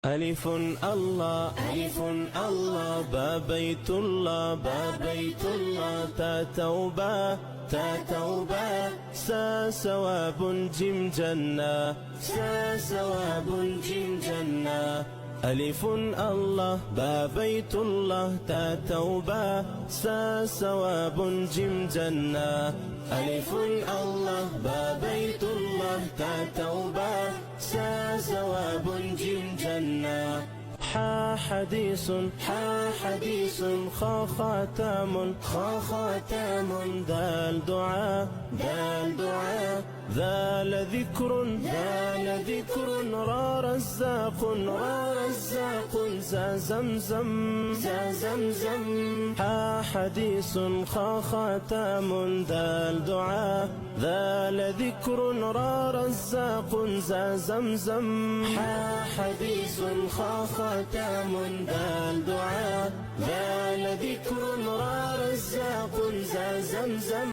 ألف الله ألف الله با بيت الله با بيت الله تا توبة تا توبة سا ثواب جيم جنة سا ثواب جيم جنة ألف الله با بيت الله تا توبة سا ثواب جيم جنة ألف الله با بيت الله تا توبة سا ثواب جيم جنة حا حديث خا خاتم دال دعاء ذال ذكر را رزاق زا زمزم حا حديث خا خاتم دال دعاء ذال ذكر را رزاق زا زمزم حا حديث خا خاتم دال دعاء ذال ذكر را رزاق زا زمزم